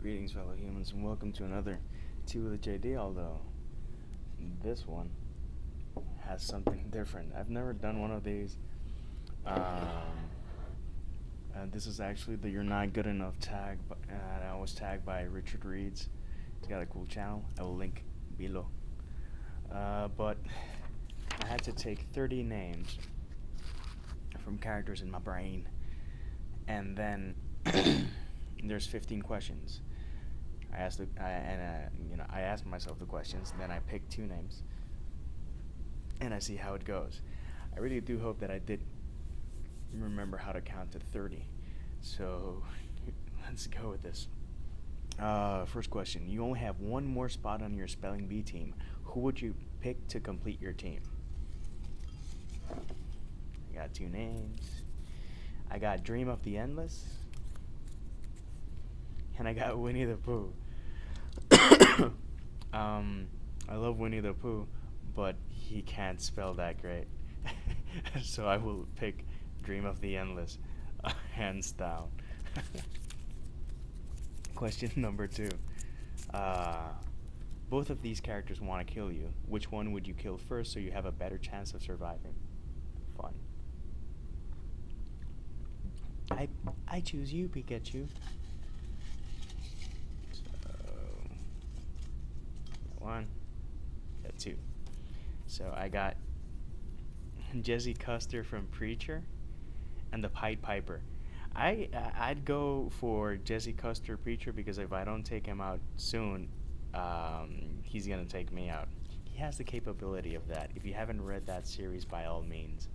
Greetings, fellow humans, and welcome to another Two with JD. Although this one has something different. I've never done one of these. This is actually the "You're Not Good Enough" tag. I was tagged by Richard Reeds. He's got a cool channel. I will link below. But I had to take 30 names from characters in my brain, and then there's 15 questions. I asked myself the questions, then I picked two names, and I see how it goes. I really do hope that I did remember how to count to 30. So let's go with this. First question: you only have one more spot on your spelling bee team. Who would you pick to complete your team? I got two names. I got Dream of the Endless, and I got Winnie the Pooh. I love Winnie the Pooh, but he can't spell that great. So I will pick Dream of the Endless, hands down. Question number 2. Both of these characters want to kill you. Which one would you kill first so you have a better chance of surviving? Fun. I choose you, Pikachu. One, got two. So I got Jesse Custer from Preacher and the Pied Piper. I'd go for Jesse Custer Preacher because if I don't take him out soon, he's gonna take me out. He has the capability of that. If you haven't read that series, by all means,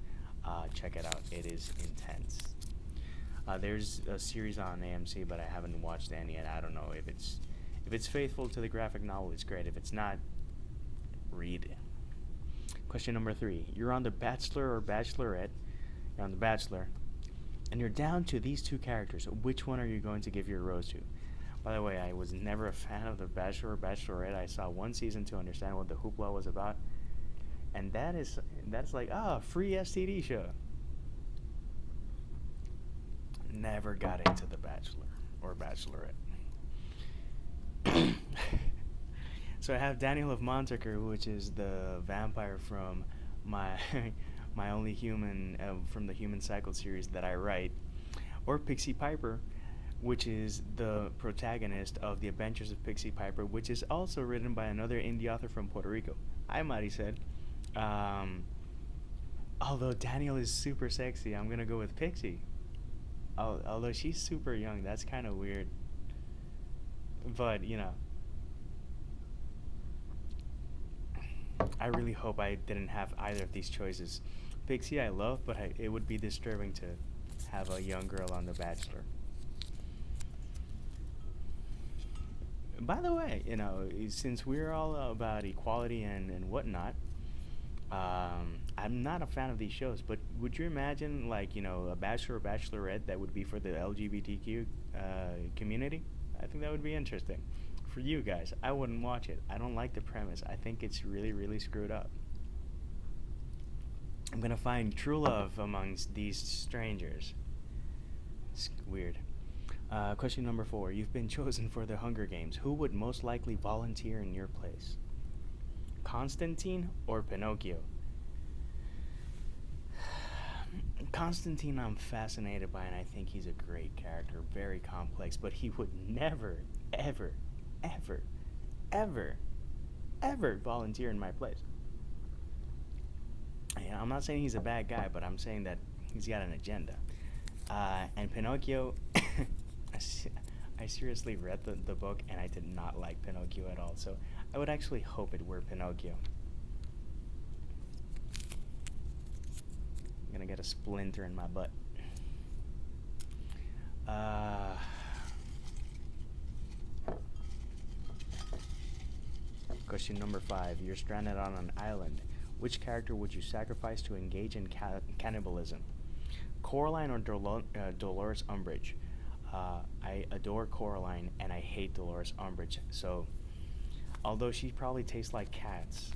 check it out. It is intense. There's a series on AMC, but I haven't watched any yet. I don't know if it's faithful to the graphic novel. It's great. If it's not, read it. Question number 3. You're on The Bachelor or Bachelorette. You're on The Bachelor, and you're down to these two characters. Which one are you going to give your rose to? By the way, I was never a fan of The Bachelor or Bachelorette. I saw one season to understand what the hoopla was about, and that's like free STD show. Never got into The Bachelor or Bachelorette. So I have Daniel of Montaker, which is the vampire from my my only human from the Human Cycle series that I write, or Pixie Piper, which is the protagonist of The Adventures of Pixie Piper, which is also written by another indie author from Puerto Rico. Hi, Mari said. Although Daniel is super sexy, I'm gonna go with Pixie. Although she's super young, that's kind of weird. But I really hope I didn't have either of these choices. Pixie I love, but it would be disturbing to have a young girl on The Bachelor. By the way, since we're all about equality and whatnot, I'm not a fan of these shows, but would you imagine, a Bachelor or Bachelorette that would be for the LGBTQ community? I think that would be interesting. For you guys, I wouldn't watch it. I don't like the premise. I think it's really, really screwed up. I'm gonna find true love amongst these strangers. It's weird. Question number 4. You've been chosen for the Hunger Games. Who would most likely volunteer in your place? Constantine or Pinocchio? Constantine I'm fascinated by, and I think he's a great character, very complex, but he would never, ever, ever, ever, ever volunteer in my place. I'm not saying he's a bad guy, but I'm saying that he's got an agenda. And Pinocchio, I seriously read the book, and I did not like Pinocchio at all, so I would actually hope it were Pinocchio. I'm gonna get a splinter in my butt. Question number 5. You're stranded on an island. Which character would you sacrifice to engage in cannibalism? Coraline or Dolores Umbridge? I adore Coraline, and I hate Dolores Umbridge. So, although she probably tastes like cats,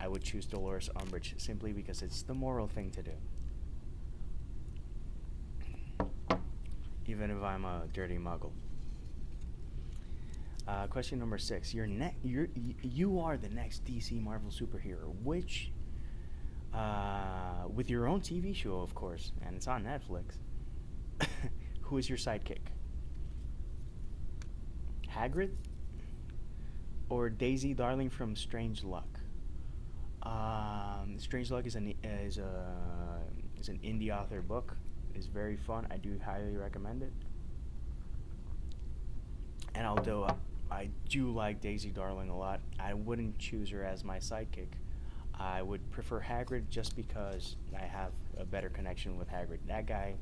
I would choose Dolores Umbridge simply because it's the moral thing to do. even if I'm a dirty muggle. Question number 6. You are the next DC Marvel superhero. Which, with your own TV show, of course, and it's on Netflix. Who is your sidekick? Hagrid or Daisy Darling from Strange Luck? Strange Luck is an indie author book. It's very fun. I do highly recommend it. And although I do like Daisy Darling a lot, I wouldn't choose her as my sidekick. I would prefer Hagrid just because I have a better connection with Hagrid. That guy,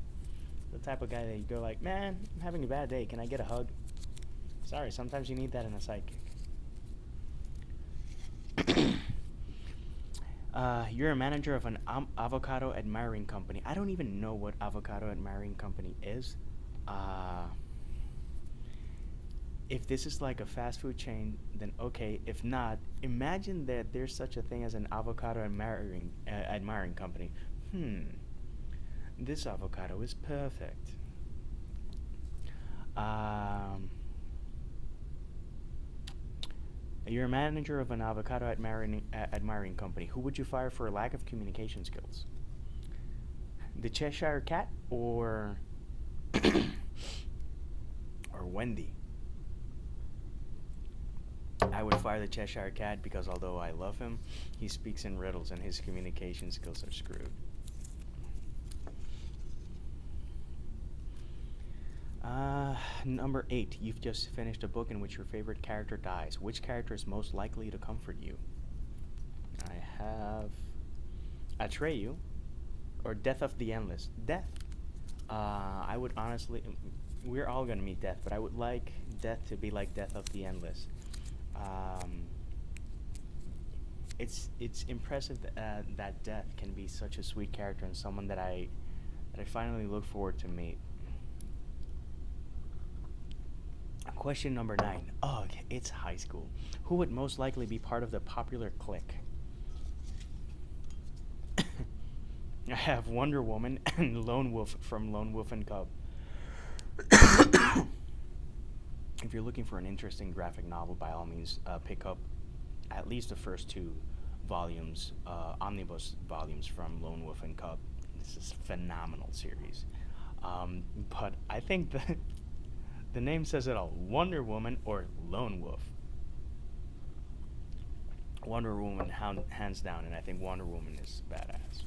the type of guy that you go like, man, I'm having a bad day. Can I get a hug? Sorry, sometimes you need that in a sidekick. You're a manager of an avocado admiring company. I don't even know what avocado admiring company is. If this is like a fast food chain, then okay. If not, imagine that there's such a thing as an avocado admiring company. This avocado is perfect. You're a manager of an avocado admiring company. Who would you fire for a lack of communication skills? The Cheshire Cat or or Wendy? I would fire the Cheshire Cat because although I love him, he speaks in riddles and his communication skills are screwed. Number 8. You've just finished a book in which your favorite character dies. Which character is most likely to comfort you? I have Atreyu or Death of the Endless. Death. I would honestly... We're all going to meet Death, but I would like Death to be like Death of the Endless. It's impressive that Death can be such a sweet character and someone that I finally look forward to meet. Question number 9. Ugh, it's high school. Who would most likely be part of the popular clique? I have Wonder Woman and Lone Wolf from Lone Wolf and Cub. If you're looking for an interesting graphic novel, by all means, pick up at least the first 2 volumes, omnibus volumes from Lone Wolf and Cub. This is a phenomenal series. But I think the name says it all. Wonder Woman or Lone Wolf. Wonder Woman hands down, and I think Wonder Woman is badass.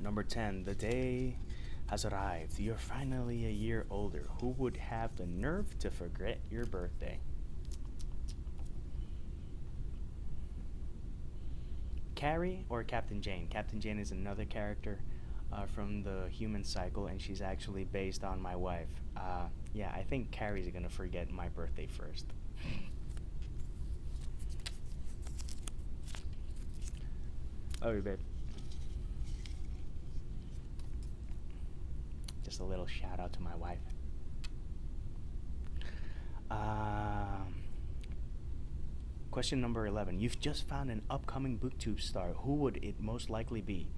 Number 10. The day has arrived. You're finally a year older. Who would have the nerve to forget your birthday? Carrie or Captain Jane? Captain Jane is another character from the human cycle, and she's actually based on my wife. Yeah, I think Carrie's gonna forget my birthday first. Oh, babe. Just a little shout out to my wife. Question number 11. You've just found an upcoming booktube star. Who would it most likely be?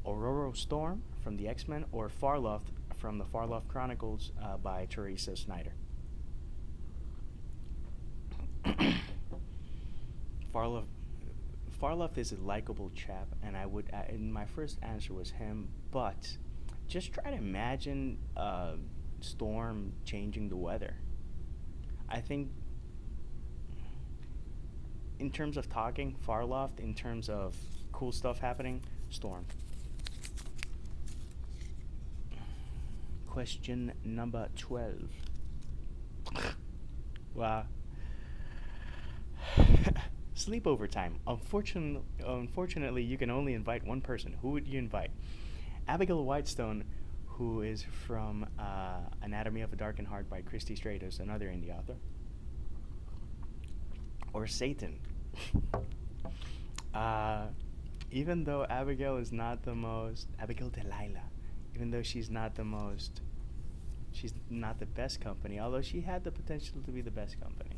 Aurora Storm from the X-Men or Farloft from the Farloft Chronicles by Teresa Snyder? Farloft is a likable chap, and I would. And my first answer was him, but just try to imagine Storm changing the weather. I think, in terms of talking, Farloft. In terms of cool stuff happening, Storm. Question number 12. Wow. Sleepover time. Unfortunately, you can only invite one person. Who would you invite? Abigail Whitestone, who is from Anatomy of a Darkened Heart by Christy Stratus, another indie author. Or Satan. Even though Abigail is not the most... Abigail Delilah. Even though she's not the most... She's not the best company, although she had the potential to be the best company.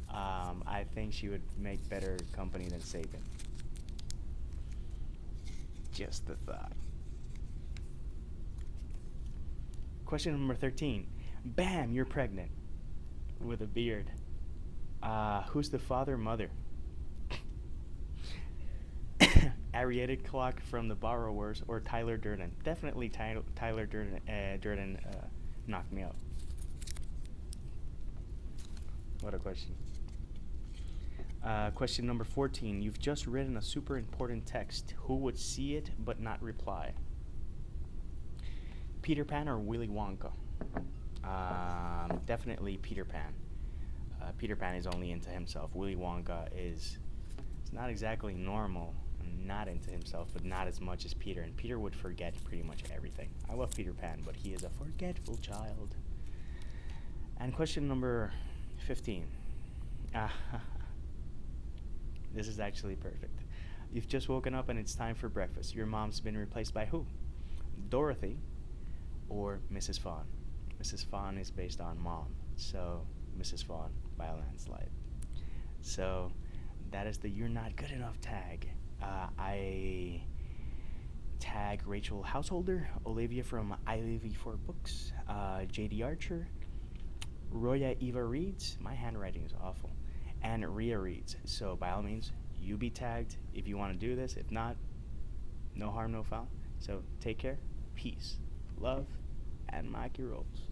I think she would make better company than Satan. Just a thought. Question number 13. Bam, you're pregnant with a beard. Who's the father, mother? Arietta Clark from The Borrowers or Tyler Durden? Definitely Tyler Durden. Durden knocked me out. What a question. Question number 14. You've just written a super important text. Who would see it but not reply? Peter Pan or Willy Wonka? Definitely Peter Pan. Peter Pan is only into himself. Willy Wonka is not exactly normal, not into himself, but not as much as Peter. And Peter would forget pretty much everything. I love Peter Pan, but he is a forgetful child. And question number 15. This is actually perfect. You've just woken up and it's time for breakfast. Your mom's been replaced by who? Dorothy or Mrs. Fawn? Mrs. Fawn is based on mom, so Mrs. Fawn by a landslide. So that is the You're Not Good Enough tag. I tag Rachel Householder, Olivia from I Live E4 Books, JD Archer, Roya Eva Reads, my handwriting is awful, and Rhea Reads. So by all means, you be tagged if you want to do this. If not, no harm, no foul. So take care, peace, love, and Mikey rolls.